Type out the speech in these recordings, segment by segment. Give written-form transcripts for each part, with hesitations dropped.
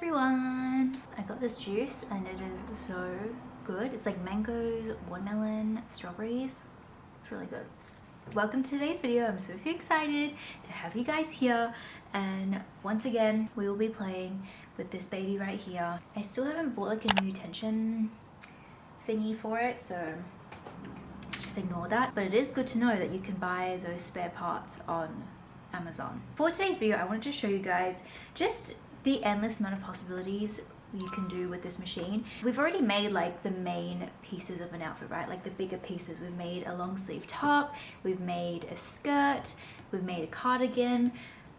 everyone! I got this juice and it is so good. It's like mangoes, watermelon, strawberries. It's really good. Welcome to today's video. I'm so excited to have you guys here, and once again we will be playing with this baby right here. I still haven't bought like a new tension thingy for it, so just ignore that, but it is good to know that you can buy those spare parts on Amazon. For today's video, I wanted to show you guys just the endless amount of possibilities you can do with this machine. We've already made like the main pieces of an outfit, right? Like the bigger pieces. We've made a long sleeve top, we've made a skirt, we've made a cardigan,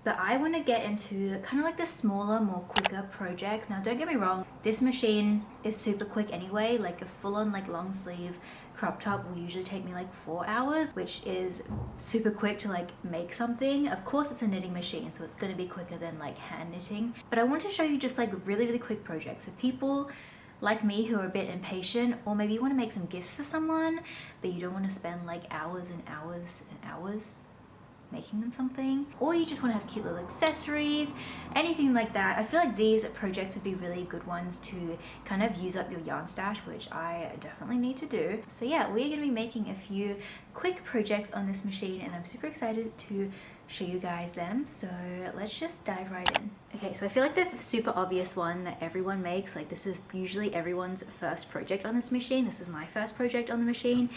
but I want to get into kind of like the smaller, more quicker projects. Now don't get me wrong, this machine is super quick anyway. Like a full-on like long sleeve crop top will usually take me like 4 hours, which is super quick to like make something. Of course it's a knitting machine, so it's going to be quicker than like hand knitting, but I want to show you just like really quick projects for people like me who are a bit impatient, or maybe you want to make some gifts to someone but you don't want to spend like hours and hours and hours making them something, or you just want to have cute little accessories, anything like that. I feel like these projects would be really good ones to kind of use up your yarn stash, which I definitely need to do. So yeah, we're going to be making a few quick projects on this machine and I'm super excited to show you guys them. So let's just dive right in. Okay, so I feel like the super obvious one that everyone makes, like this is usually everyone's first project on this machine, this is my first project on the machine,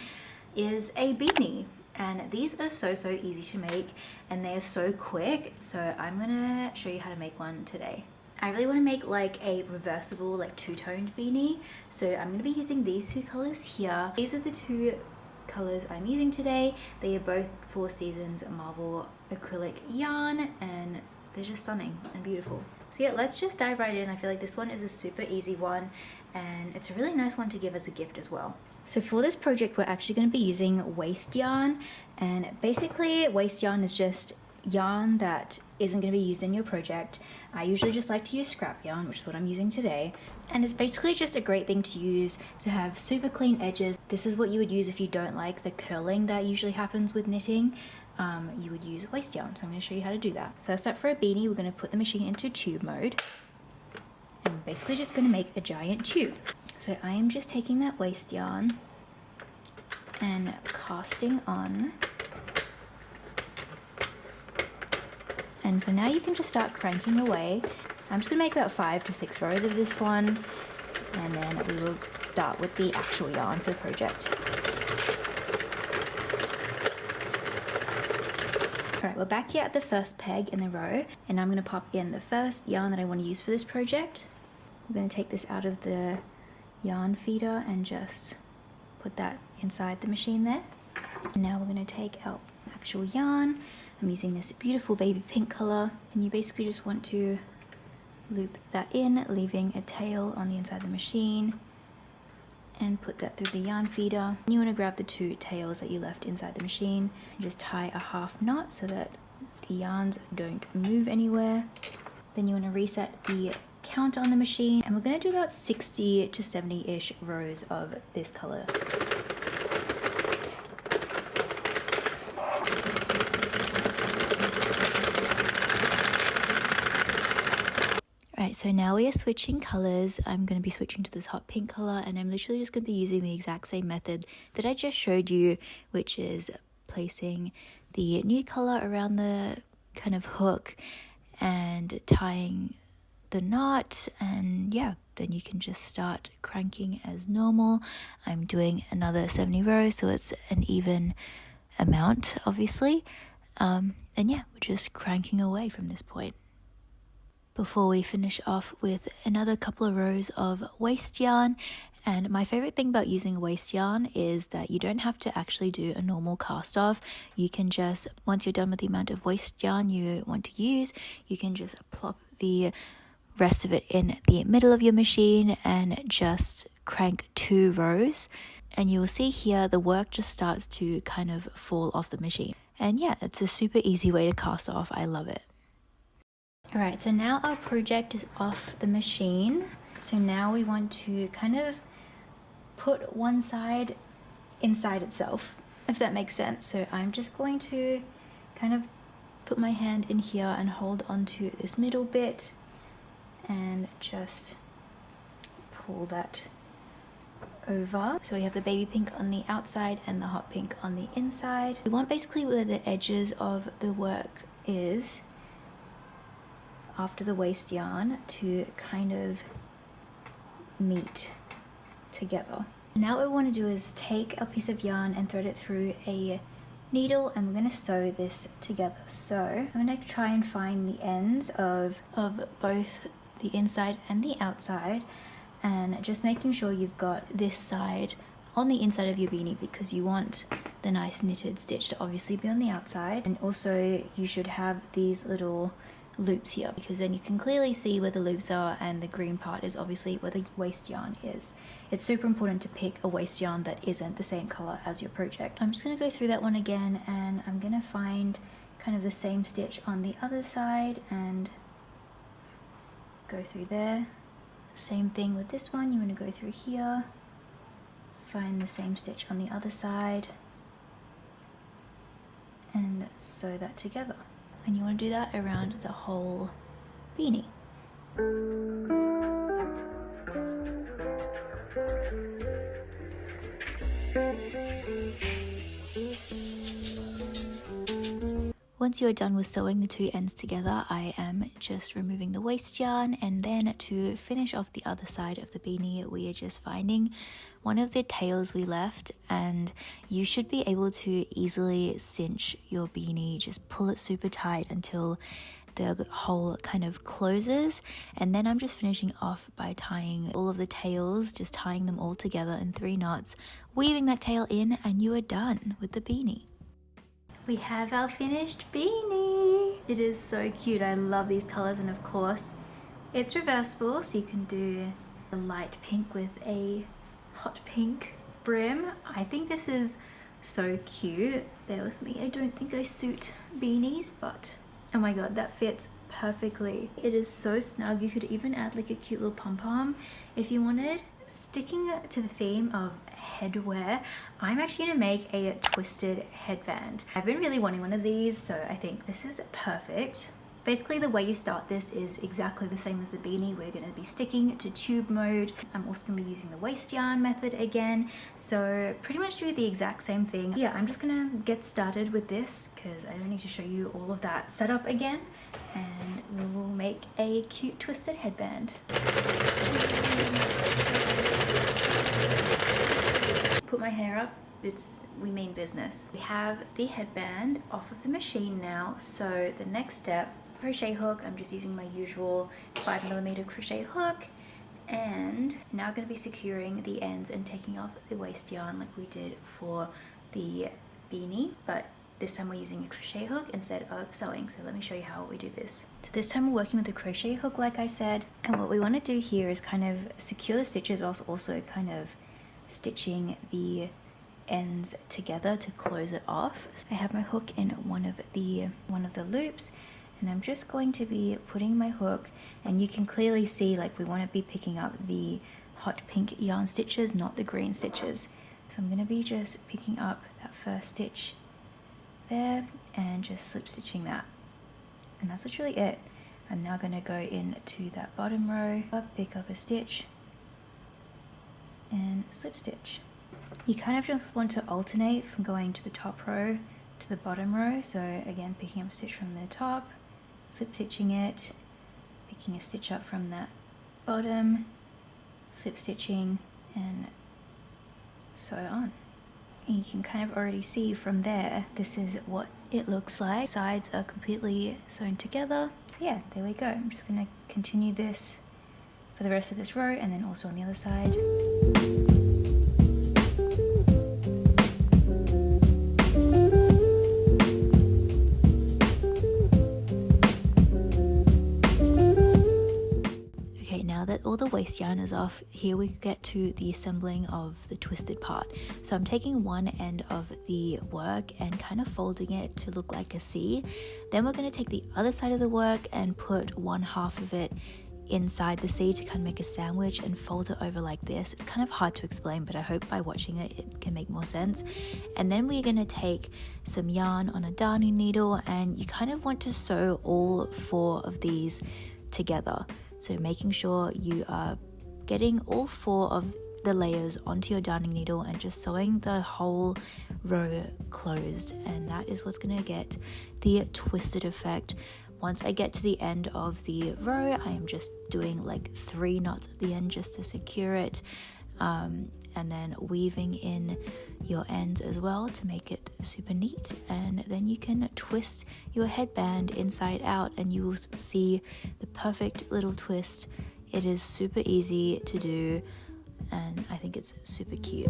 is a beanie. And these are so easy to make and they are so quick, so I'm gonna show you how to make one today. I really want to make like a reversible, like two-toned beanie, so I'm gonna be using these two colors here. These are the two colors I'm using today. They are both Four Seasons Marvel acrylic yarn and they're just stunning and beautiful. So yeah, let's just dive right in. I feel like this one is a super easy one and it's a really nice one to give as a gift as well. So for this project, we're actually going to be using waste yarn, and basically waste yarn is just yarn that isn't going to be used in your project. I usually just like to use scrap yarn, which is what I'm using today, and it's basically just a great thing to use to have super clean edges. This is what you would use if you don't like the curling that usually happens with knitting. You would use waste yarn, so I'm going to show you how to do that. First up, for a beanie, we're going to put the machine into tube mode, and we're basically just going to make a giant tube. So I am just taking that waste yarn and casting on. And so now you can just start cranking away. I'm just going to make about 5 to 6 rows of this one, and then we will start with the actual yarn for the project. Alright, we're back here at the first peg in the row, and I'm going to pop in the first yarn that I want to use for this project. I'm going to take this out of the yarn feeder and just put that inside the machine there. And now we're going to take our actual yarn. I'm using this beautiful baby pink color, and you basically just want to loop that in, leaving a tail on the inside of the machine, and put that through the yarn feeder. And you want to grab the 2 tails that you left inside the machine and just tie a half knot so that the yarns don't move anywhere. Then you want to reset the count on the machine, and we're going to do about 60 to 70-ish rows of this color. Alright, so now we are switching colors. I'm going to be switching to this hot pink color, and I'm literally just going to be using the exact same method that I just showed you, which is placing the new color around the kind of hook and tying the knot, and yeah, then you can just start cranking as normal. I'm doing another 70 rows, so it's an even amount obviously, and yeah, we're just cranking away from this point before we finish off with another couple of rows of waste yarn. And my favorite thing about using waste yarn is that you don't have to actually do a normal cast off. You can just, once you're done with the amount of waste yarn you want to use, you can just plop the rest of it in the middle of your machine and just crank 2 rows, and you will see here the work just starts to kind of fall off the machine. And yeah, it's a super easy way to cast off. I love it. Alright, so now our project is off the machine. So now we want to kind of put one side inside itself, if that makes sense. So I'm just going to kind of put my hand in here and hold onto this middle bit and just pull that over. So we have the baby pink on the outside and the hot pink on the inside. We want basically where the edges of the work is after the waist yarn to kind of meet together. Now what we want to do is take a piece of yarn and thread it through a needle, and we're going to sew this together. So I'm going to try and find the ends of both the inside and the outside, and just making sure you've got this side on the inside of your beanie, because you want the nice knitted stitch to obviously be on the outside. And also you should have these little loops here, because then you can clearly see where the loops are, and the green part is obviously where the waist yarn is. It's super important to pick a waist yarn that isn't the same color as your project. I'm just going to go through that one again, and I'm going to find kind of the same stitch on the other side and go through there. Same thing with this one, you want to go through here, find the same stitch on the other side and sew that together. And you want to do that around the whole beanie. Once you're done with sewing the two ends together, I am just removing the waist yarn, and then to finish off the other side of the beanie, we are just finding one of the tails we left, and you should be able to easily cinch your beanie. Just pull it super tight until the hole kind of closes, and then I'm just finishing off by tying all of the tails, just tying them all together in 3 knots, weaving that tail in, and you are done with the beanie. We have our finished beanie. It is so cute. I love these colors, and of course it's reversible, so you can do a light pink with a hot pink brim. I think this is so cute. Bear with me, I don't think I suit beanies, but oh my god, that fits perfectly. It is so snug. You could even add like a cute little pom-pom if you wanted. Sticking to the theme of headwear, I'm actually going to make a twisted headband. I've been really wanting one of these, so I think this is perfect. Basically the way you start this is exactly the same as the beanie. We're going to be sticking to tube mode. I'm also going to be using the waist yarn method again, so pretty much do the exact same thing. Yeah, I'm just going to get started with this because I don't need to show you all of that setup again, and we will make a cute twisted headband. Put my hair up, we mean business. We have the headband off of the machine now, so the next step, crochet hook. I'm just using my usual 5mm crochet hook, and now I'm going to be securing the ends and taking off the waist yarn like we did for the beanie, but this time we're using a crochet hook instead of sewing. So let me show you how we do this. So this time we're working with a crochet hook like I said, and what we want to do here is kind of secure the stitches whilst also kind of stitching the ends together to close it off. So I have my hook in one of the loops, and I'm just going to be putting my hook, and you can clearly see like we want to be picking up the hot pink yarn stitches, not the green stitches. So I'm going to be just picking up that first stitch there and just slip stitching that, and that's literally it. I'm now going to go into that bottom row, pick up a stitch and slip stitch. You kind of just want to alternate from going to the top row to the bottom row. So again, picking up a stitch from the top, slip stitching it, picking a stitch up from that bottom, slip stitching, and so on. And you can kind of already see from there, this is what it looks like. Sides are completely sewn together. So yeah, there we go. I'm just going to continue this for the rest of this row, and then also on the other side. Okay, now that all the waist yarn is off, here we get to the assembling of the twisted part. So I'm taking one end of the work and kind of folding it to look like a C. Then we're going to take the other side of the work and put one half of it inside the C to kind of make a sandwich and fold it over like this. It's kind of hard to explain, but I hope by watching it can make more sense. And then we're going to take some yarn on a darning needle, and you kind of want to sew all 4 of these together. So making sure you are getting all 4 of the layers onto your darning needle and just sewing the whole row closed, and that is what's going to get the twisted effect. Once I get to the end of the row, I am just doing like 3 knots at the end just to secure it, and then weaving in your ends as well to make it super neat. And then you can twist your headband inside out and you will see the perfect little twist. It is super easy to do and I think it's super cute.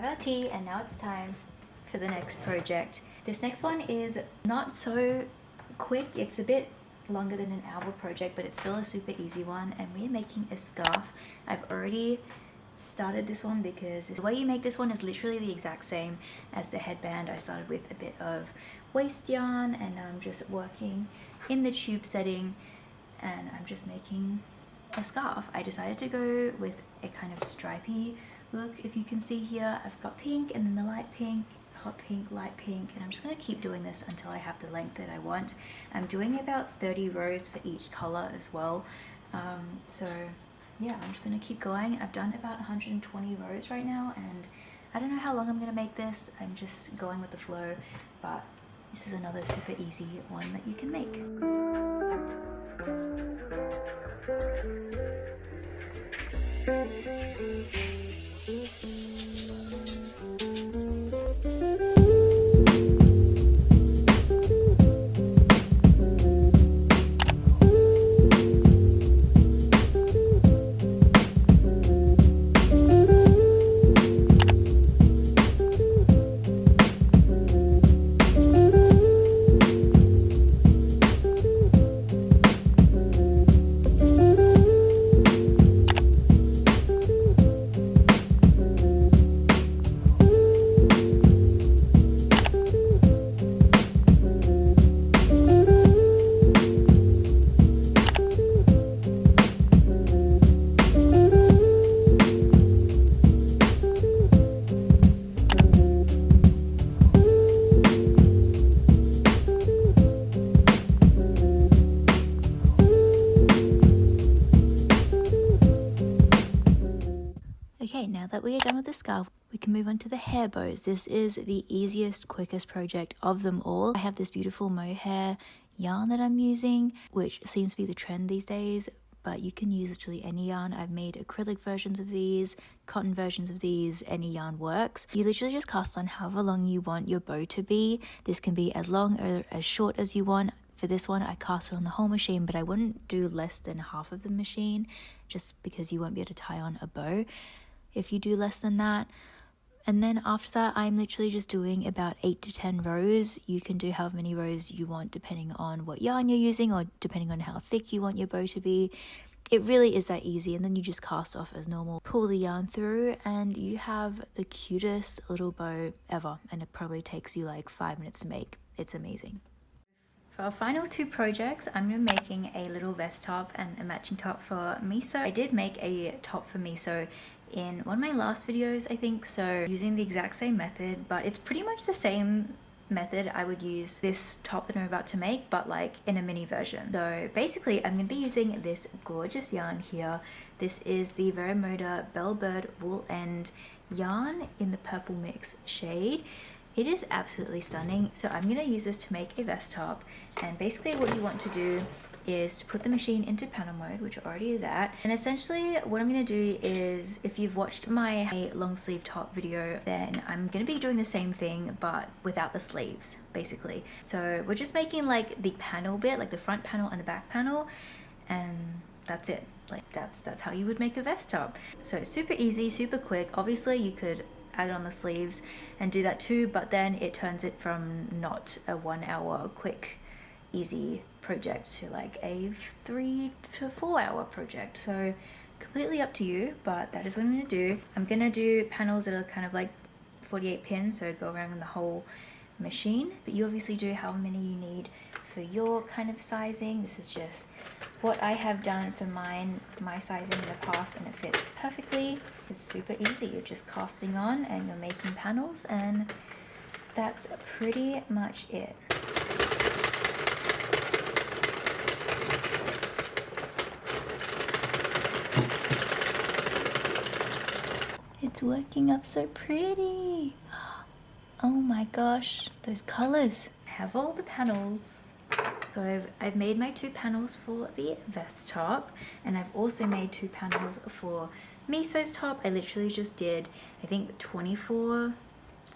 Our tea, and now it's time for the next project. This next one is not so quick. It's a bit longer than an hour project, but it's still a super easy one, and we're making a scarf. I've already started this one because the way you make this one is literally the exact same as the headband. I started with a bit of waste yarn and now I'm just working in the tube setting and I'm just making a scarf. I decided to go with a kind of stripy look. If you can see here, I've got pink and then the light pink, hot pink, light pink, and I'm just going to keep doing this until I have the length that I want. I'm doing about 30 rows for each color as well. So yeah, I'm just going to keep going. I've done about 120 rows right now and I don't know how long I'm going to make this. I'm just going with the flow, but this is another super easy one that you can make. Okay, now that we are done with the scarf, we can move on to the hair bows. This is the easiest, quickest project of them all. I have this beautiful mohair yarn that I'm using, which seems to be the trend these days, but you can use literally any yarn. I've made acrylic versions of these, cotton versions of these, any yarn works. You literally just cast on however long you want your bow to be. This can be as long or as short as you want. For this one, I cast it on the whole machine, but I wouldn't do less than half of the machine just because you won't be able to tie on a bow if you do less than that. And then after that, I'm literally just doing about 8 to 10 rows. You can do however many rows you want depending on what yarn you're using or depending on how thick you want your bow to be. It really is that easy, and then you just cast off as normal, pull the yarn through, and you have the cutest little bow ever, and it probably takes you like 5 minutes to make. It's amazing. For our final 2 projects, I'm going to be making a little vest top and a matching top for Miso. I did make a top for Miso in one of my last videos, I think, so using the exact same method, but it's pretty much the same method I would use this top that I'm about to make, but like in a mini version. So basically I'm going to be using this gorgeous yarn here. This is the Verimoda Bellbird Wool End yarn in the Purple Mix shade. It is absolutely stunning. So I'm going to use this to make a vest top, and basically what you want to do is to put the machine into panel mode, which it already is at. And essentially what I'm going to do is, if you've watched my long sleeve top video, then I'm going to be doing the same thing but without the sleeves basically. So we're just making like the panel bit, like the front panel and the back panel, and that's it. Like that's how you would make a vest top. So super easy, super quick. Obviously you could add on the sleeves and do that too, but then it turns it from not a 1 hour quick easy project to like a 3 to 4 hour project. So completely up to you, but that is what I'm going to do. I'm going to do panels that are kind of like 48 pins, so go around the whole machine, but you obviously do how many you need for your kind of sizing. This is just what I have done for my sizing in the past, and it fits perfectly. It's super easy. You're just casting on and you're making panels, and that's pretty much it. It's working up so pretty. Oh my gosh, those colors. I have all the panels. So I've made my 2 panels for the vest top, and I've also made 2 panels for Miso's top. I literally just did, I think, 24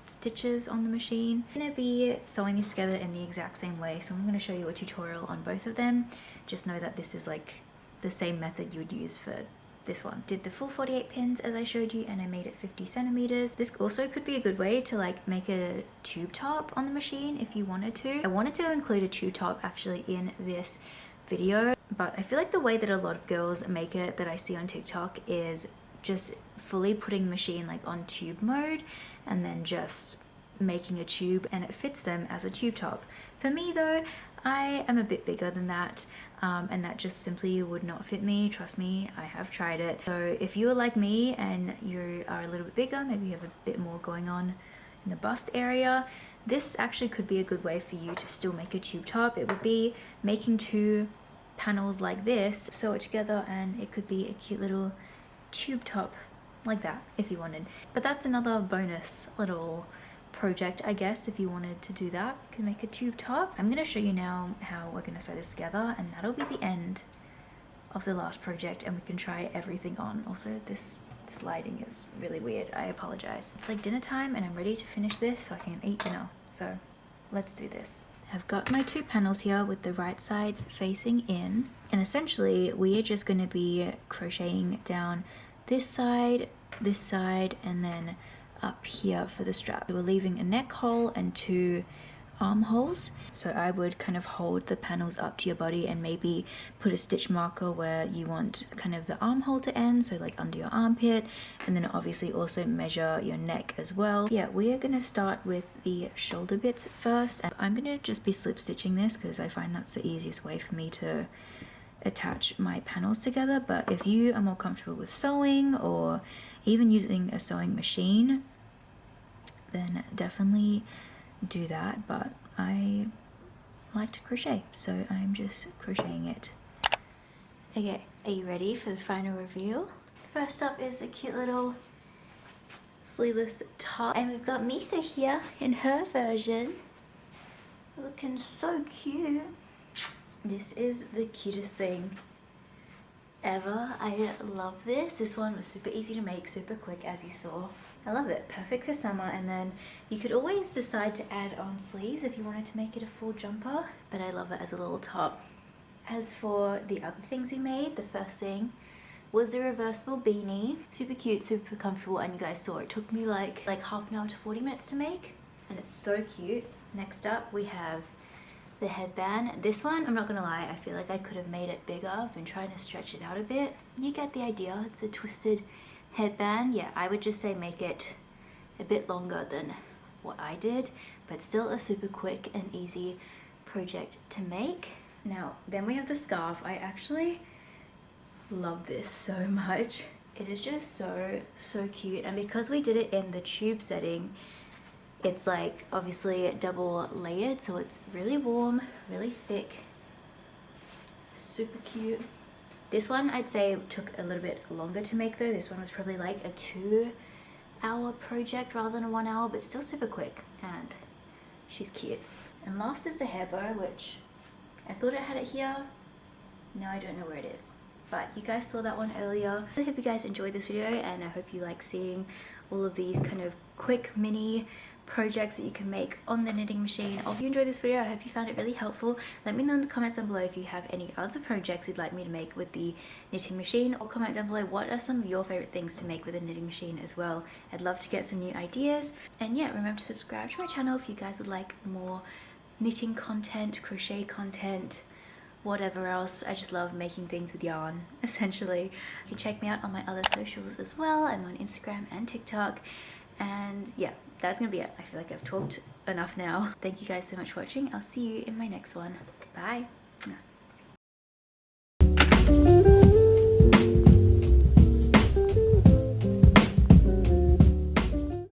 stitches on the machine. I'm going to be sewing these together in the exact same way, so I'm going to show you a tutorial on both of them. Just know that this is like the same method you would use for this one. Did the full 48 pins as I showed you, and I made it 50 centimeters. This also could be a good way to like make a tube top on the machine if you wanted to. I wanted to include a tube top actually in this video, but I feel like the way that a lot of girls make it that I see on TikTok is just fully putting the machine like on tube mode and then just making a tube, and it fits them as a tube top. For me though, I am a bit bigger than that, and that just simply would not fit me. Trust me, I have tried it. So if you're like me and you are a little bit bigger, maybe you have a bit more going on in the bust area, this actually could be a good way for you to still make a tube top. It would be making 2 panels like this, sew it together, and it could be a cute little tube top like that if you wanted. But that's another bonus little project, I guess. If you wanted to do that, you can make a tube top. I'm going to show you now how we're going to sew this together, and that'll be the end of the last project, and we can try everything on. Also, this lighting is really weird. I apologize. It's like dinner time and I'm ready to finish this so I can eat dinner. So let's do this. I've got my 2 panels here with the right sides facing in, and essentially we are just going to be crocheting down this side, and then up here for the strap. We're leaving a neck hole and 2 armholes. So I would kind of hold the panels up to your body and maybe put a stitch marker where you want kind of the armhole to end, so like under your armpit, and then obviously also measure your neck as well. Yeah, we are going to start with the shoulder bits first, and I'm going to just be slip stitching this because I find that's the easiest way for me to attach my panels together. But if you are more comfortable with sewing or even using a sewing machine, then definitely do that. But I like to crochet, so I'm just crocheting it. Okay, are you ready for the final reveal? First up is a cute little sleeveless top, and we've got Miso here in her version, looking so cute. This is the cutest thing ever. I love this. This one was super easy to make, super quick, as you saw. I love it. Perfect for summer, and then you could always decide to add on sleeves if you wanted to make it a full jumper, but I love it as a little top. As for the other things we made, the first thing was the reversible beanie. Super cute, super comfortable, and you guys saw it took me like half an hour to 40 minutes to make, and it's so cute. Next up we have the headband. This one, I'm not gonna lie, I feel like I could have made it bigger. I've been trying to stretch it out a bit. You get the idea. It's a twisted headband. Yeah, I would just say make it a bit longer than what I did, but still a super quick and easy project to make. Now, then we have the scarf. I actually love this so much. It is just so cute, and because we did it in the tube setting, it's like obviously double layered, so it's really warm, really thick, super cute. This one I'd say took a little bit longer to make though. This one was probably like a 2-hour project rather than a 1 hour, but still super quick, and she's cute. And last is the hair bow, which I thought I had it here. Now I don't know where it is, but you guys saw that one earlier. I hope you guys enjoyed this video, and I hope you like seeing all of these kind of quick mini projects that you can make on the knitting machine. If you enjoyed this video, I hope you found it really helpful. Let me know in the comments down below if you have any other projects you'd like me to make with the knitting machine, or comment down below what are some of your favorite things to make with the knitting machine as well. I'd love to get some new ideas. And yeah, remember to subscribe to my channel if you guys would like more knitting content, crochet content, whatever else. I just love making things with yarn, essentially. You can check me out on my other socials as well. I'm on Instagram and TikTok. And yeah, that's gonna be it. I feel like I've talked enough now. Thank you guys so much for watching. I'll see you in my next one. Bye.